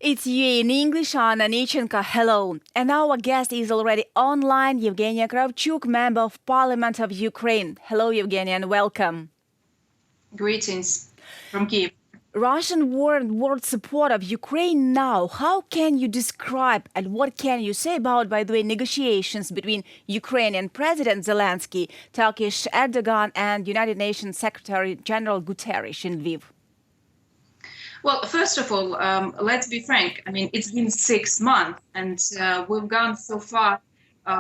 It's you in English, Anna Nichenko. Hello. And our guest is already online, Yevheniya Kravchuk, Member of Parliament of Ukraine. Hello, Yevgenia, and welcome. Greetings from Kiev. Russian war and world support of Ukraine now. How can you describe and what can you say about, by the way, negotiations between Ukrainian President Zelensky, Turkish Erdogan, and United Nations Secretary General Guterres in Lviv? Well, first of all, let's be frank. I mean, it's been 6 months, and we've gone so far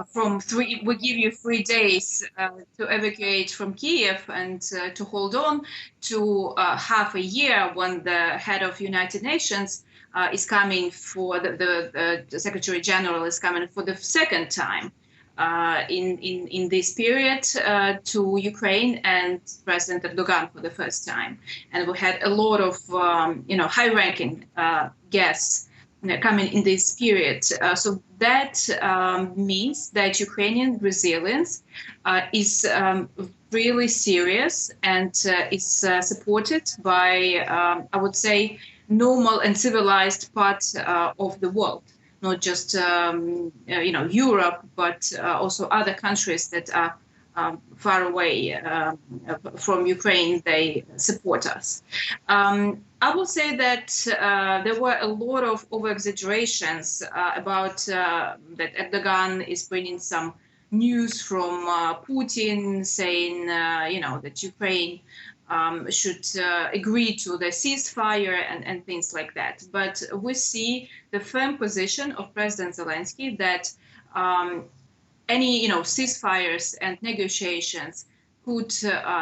from three. We give you 3 days to evacuate from Kiev and to hold on to half a year when the head of United Nations is coming for the Secretary General is coming for the second time. In this period to Ukraine and President Erdogan for the first time. And we had a lot of, high-ranking guests coming in this period. So that means that Ukrainian resilience is really serious and is supported by, I would say, normal and civilized part of the world. Not just Europe, but also other countries that are far away from Ukraine. They support us. I will say that there were a lot of over-exaggerations about that Erdogan is bringing some news from Putin saying, that Ukraine should agree to the ceasefire and things like that. But we see the firm position of President Zelensky that any ceasefires and negotiations could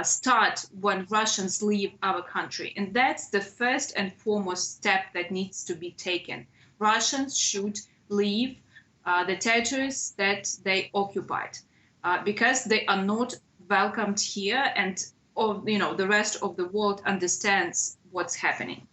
start when Russians leave our country. And that's the first and foremost step that needs to be taken. Russians should leave the territories that they occupied because they are not welcomed here, and the rest of the world understands what's happening.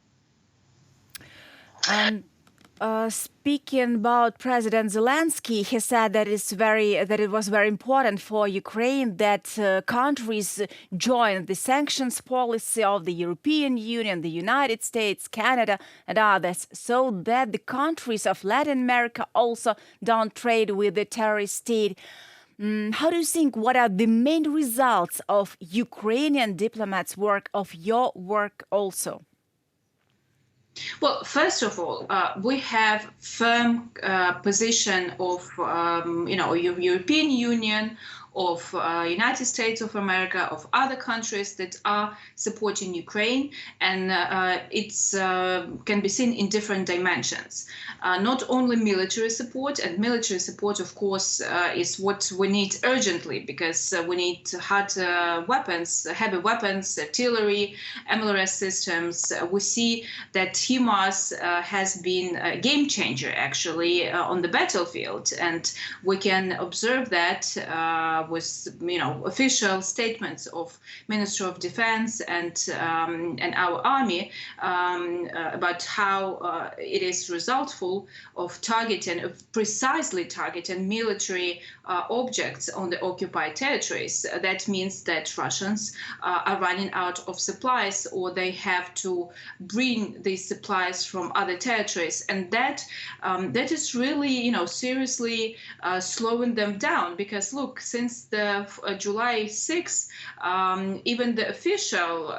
Speaking about President Zelensky, he said that it was very important for Ukraine that countries join the sanctions policy of the European Union, the United States, Canada, and others, so that the countries of Latin America also don't trade with the terrorist state. How do you think, what are the main results of Ukrainian diplomats' work, of your work also? Well, first of all, we have firm position of, European Union, of United States of America, of other countries that are supporting Ukraine, and it's can be seen in different dimensions. Not only military support, and military support, of course, is what we need urgently, because we need hard weapons, heavy weapons, artillery, MLRS systems. We see that HIMARS has been a game changer, actually, on the battlefield, and we can observe that with official statements of Minister of Defense and our army about how it is resultful of precisely targeting military objects on the occupied territories. That means that Russians are running out of supplies, or they have to bring these supplies from other territories, and that is really seriously slowing them down. Because look, since the July 6th, even the official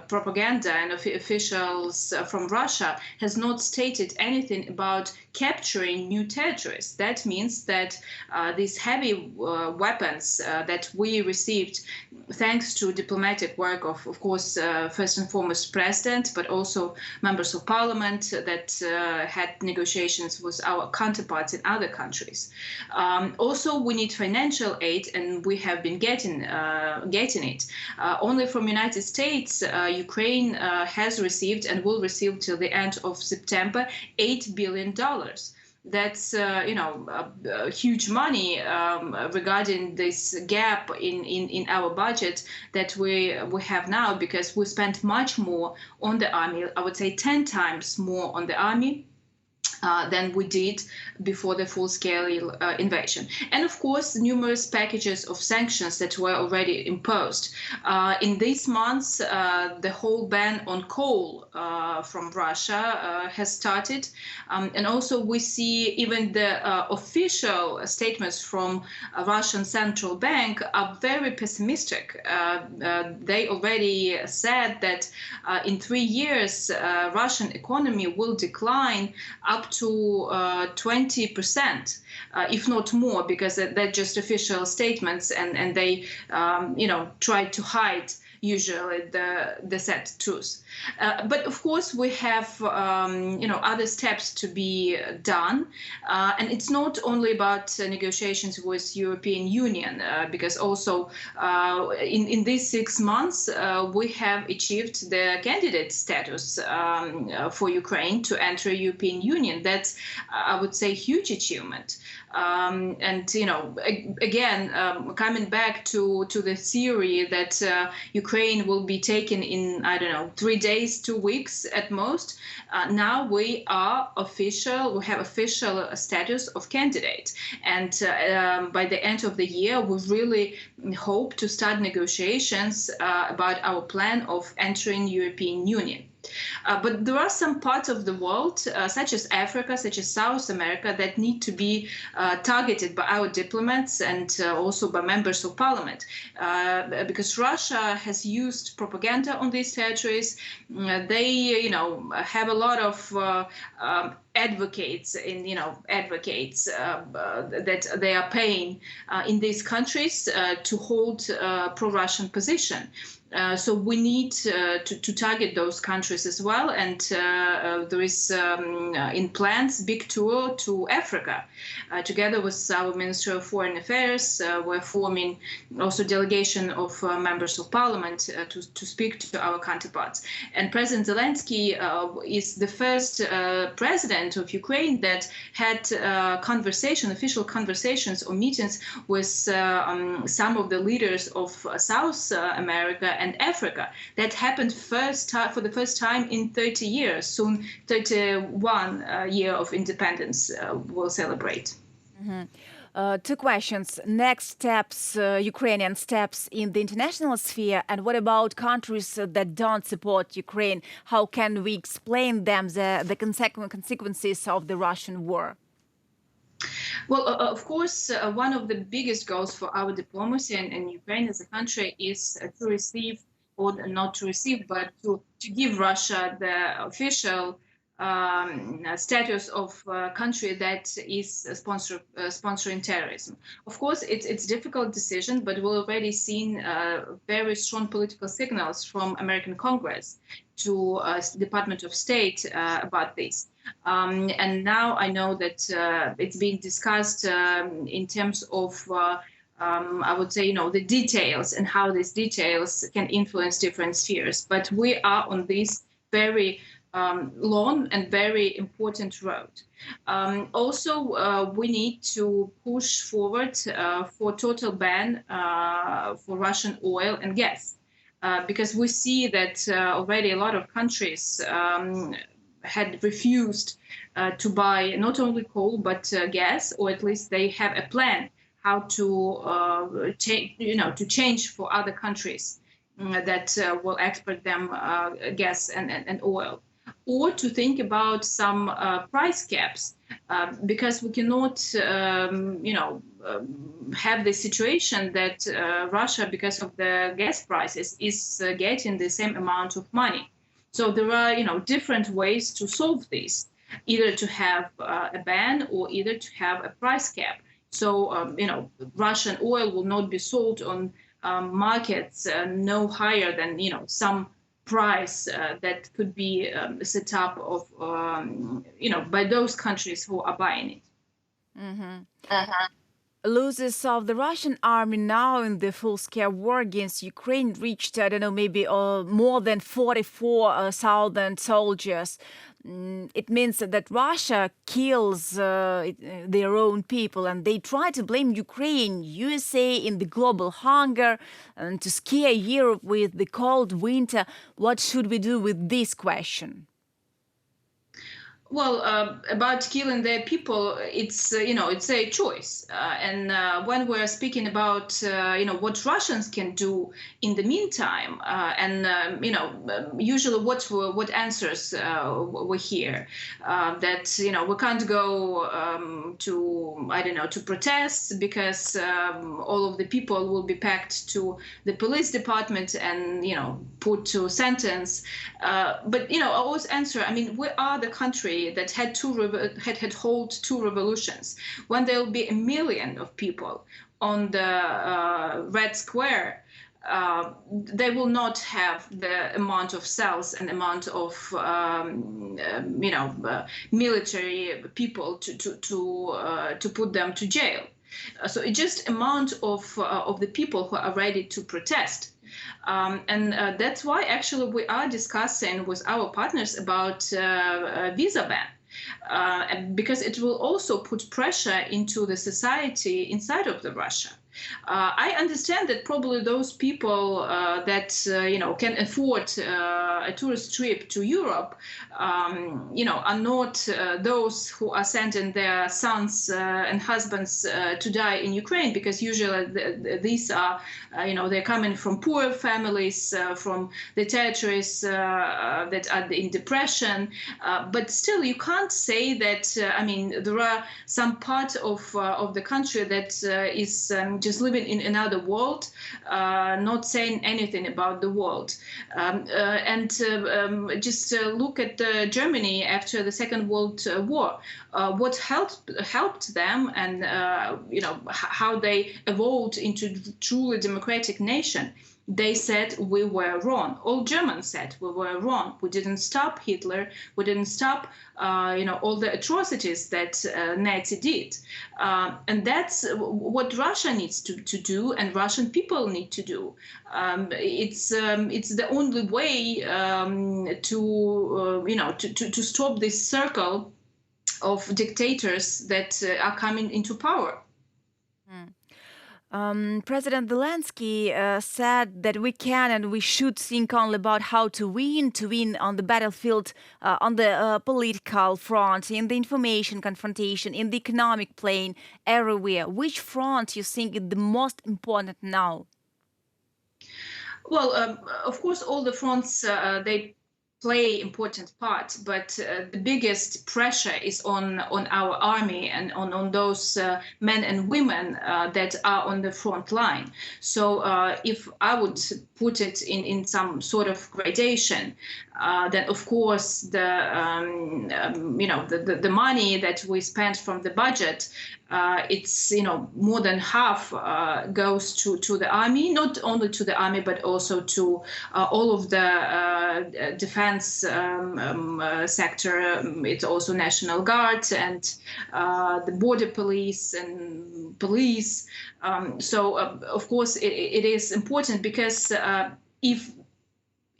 propaganda and officials from Russia has not stated anything about capturing new territories. That means that these heavy weapons that we received, thanks to diplomatic work of course, first and foremost President, but also members of parliament that had negotiations with our counterparts in other countries. Also, we need financial aid, and we have been getting it. Only from United States, Ukraine has received and will receive till the end of September $8 billion. That's huge money regarding this gap in our budget that we have now, because we spent much more on the army. I would say 10 times more on the army than we did before the full-scale invasion. And of course, numerous packages of sanctions that were already imposed. In these months, the whole ban on coal from Russia has started. And also we see even the official statements from Russian Central Bank are very pessimistic. They already said that in 3 years, Russian economy will decline up to 20%, if not more, because they're just official statements, and they, try to hide usually the sad truth. But of course, we have other steps to be done, and it's not only about negotiations with European Union, because also in these 6 months we have achieved the candidate status for Ukraine to enter European Union. That's, I would say, huge achievement. And again, coming back to the theory that Ukraine will be taken in, 3 days, 2 weeks at most. Now we have official status of candidate, and by the end of the year, we really hope to start negotiations about our plan of entering European Union. But there are some parts of the world, such as Africa, such as South America, that need to be targeted by our diplomats and also by members of parliament, because Russia has used propaganda on these territories. They, have a lot of advocates that they are paying in these countries to hold pro-Russian position. So we need to target those countries as well. And there is in plans big tour to Africa. Together with our Minister of Foreign Affairs, we're forming also delegation of members of parliament to speak to our counterparts. And President Zelensky is the first president of Ukraine that had official conversations or meetings with some of the leaders of South America and Africa. That happened for the first time in 30 years. Soon 31 year of independence we'll celebrate. Two questions. Next steps, Ukrainian steps in the international sphere, and what about countries that don't support Ukraine? How can we explain them the consequences of the Russian war? Well, of course, one of the biggest goals for our diplomacy and Ukraine as a country is to receive, or not to receive, but to give Russia the official status of a country that is sponsoring terrorism. Of course, it's a difficult decision, but we've already seen very strong political signals from American Congress to Department of State about this. And now I know that it's being discussed in terms of I would say, the details and how these details can influence different spheres. But we are on this very long and very important road. Also, we need to push forward for total ban for Russian oil and gas, because we see that already a lot of countries had refused to buy not only coal but gas, or at least they have a plan how to change for other countries that will export them gas and oil, or to think about some price caps, because we cannot, have the situation that Russia, because of the gas prices, is getting the same amount of money. So there are, different ways to solve this, either to have a ban or either to have a price cap. So, Russian oil will not be sold on markets no higher than, some price that could be set up of, by those countries who are buying it. Losses of the Russian army now in the full-scale war against Ukraine reached, maybe more than 44,000 soldiers. It means that Russia kills their own people, and they try to blame Ukraine, USA in the global hunger and to scare Europe with the cold winter. What should we do with this question? Well, about killing their people, it's a choice. And when we're speaking about, what Russians can do in the meantime, and usually what answers we hear, that we can't go to, I don't know, to protests because all of the people will be packed to the police department and put to sentence. But I always answer. I mean, we are the country that had hold two revolutions. When there will be 1 million of people on the Red Square, they will not have the amount of cells and amount of military people to put them to jail. So it's just amount of the people who are ready to protest. And that's why actually we are discussing with our partners about a visa ban. Because it will also put pressure into the society inside of the Russia. I understand that probably those people that can afford a tourist trip to Europe, are not those who are sending their sons and husbands to die in Ukraine, because usually these are, they're coming from poor families, from the territories that are in depression. But still, you can't say that. There are some part of the country that is just living in another world, not saying anything about the world. Just look at Germany after the Second World War. What helped them, and how they evolved into truly democratic nation. They said we were wrong. All Germans said we were wrong. We didn't stop Hitler. We didn't stop, all the atrocities that Nazi did. And that's what Russia needs to do, and Russian people need to do. It's the only way to stop this circle of dictators that are coming into power. President Zelensky said that we can and we should think only about how to win on the battlefield, on the political front, in the information confrontation, in the economic plane, everywhere. Which front you think is the most important now? Well, of course, all the fronts, they play important part, but the biggest pressure is on our army and on those men and women that are on the front line. So if I would put it in some sort of gradation, then of course the money that we spend from the budget, it's more than half goes to the army, not only to the army but also to all of the defense sector. It's also National Guard and the border police and police. So of course it is important, because if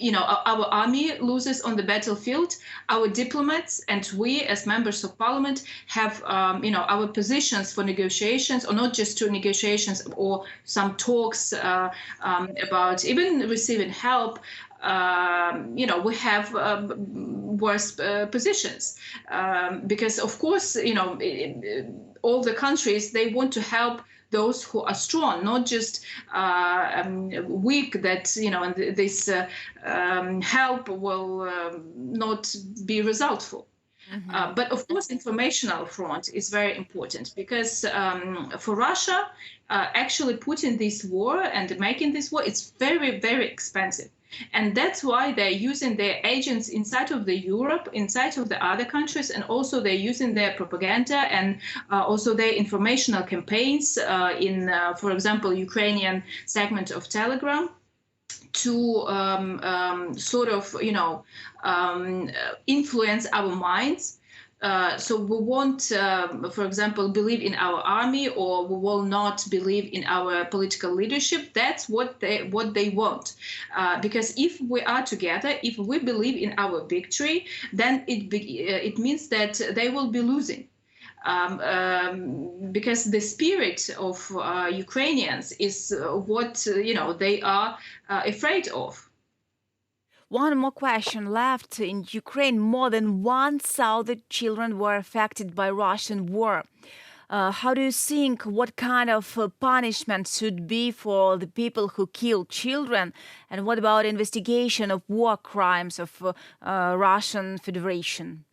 our army loses on the battlefield, our diplomats and we as members of parliament have, our positions for negotiations, or not just to negotiations or some talks about even receiving help. We have worse positions, because of course, all the countries, they want to help those who are strong, not just weak, that, and this help will not be resultful. But of course, informational front is very important, because for Russia, actually putting this war and making this war, it's very, very expensive. And that's why they're using their agents inside of the Europe, inside of the other countries, and also they're using their propaganda and also their informational campaigns in, for example, Ukrainian segment of Telegram, to sort of, influence our minds. So we won't, for example, believe in our army, or we will not believe in our political leadership. That's what they want. Because if we are together, if we believe in our victory, then it means that they will be losing. Because the spirit of Ukrainians is what they are afraid of. One more question left. In Ukraine, more than 1,000 children were affected by Russian war. How do you think, what kind of punishment should be for the people who kill children? And what about investigation of war crimes of Russian Federation?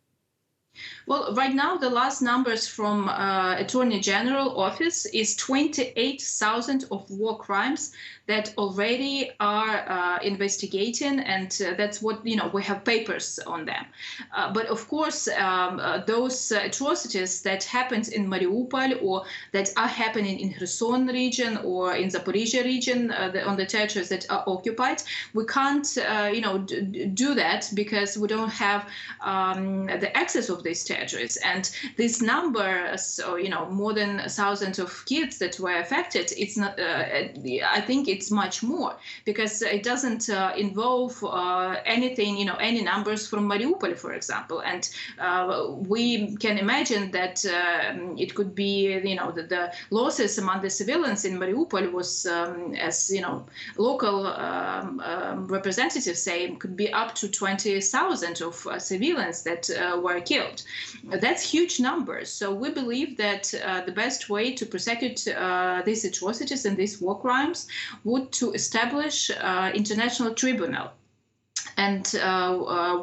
Well, right now, the last numbers from Attorney General Office is 28,000 of war crimes that already are investigating, and that's what, we have papers on them. But of course, those atrocities that happened in Mariupol or that are happening in Kherson region or in Zaporizhia region on the territories that are occupied, we can't, do that because we don't have the access of these territories. And this number, so, more than 1,000 of kids that were affected, it's not, I think it's much more because it doesn't involve anything, any numbers from Mariupol, for example. And we can imagine that it could be, the losses among the civilians in Mariupol was, as, local representatives say, could be up to 20,000 of civilians that were killed. That's huge numbers. So we believe that the best way to prosecute these atrocities and these war crimes would to establish international tribunal. And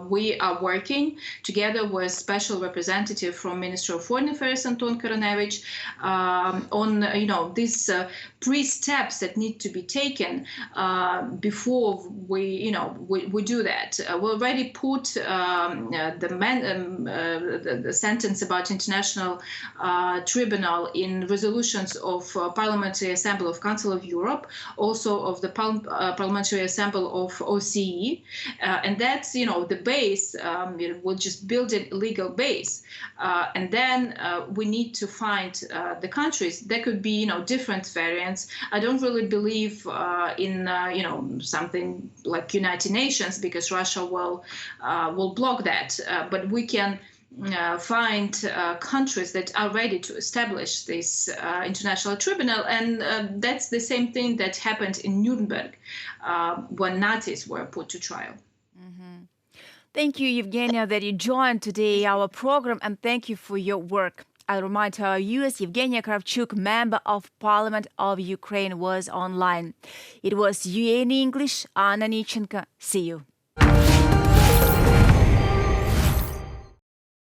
we are working together with special representative from Ministry of Foreign Affairs, Anton Koronevich, on these pre-steps that need to be taken before we do that. We already put the sentence about international tribunal in resolutions of Parliamentary Assembly of Council of Europe, also of the Parliamentary Assembly of OSCE. And that's, the base, we'll just build a legal base. And then we need to find the countries. There could be, different variants. I don't really believe in, something like United Nations because Russia will block that. But we can find countries that are ready to establish this international tribunal. And that's the same thing that happened in Nuremberg when Nazis were put to trial. Thank you, Yevheniya, that you joined today our program, and thank you for your work. I remind to our viewers, Yevheniya Kravchuk, Member of Parliament of Ukraine, was online. It was UATV English, Anna Nichenko. See you.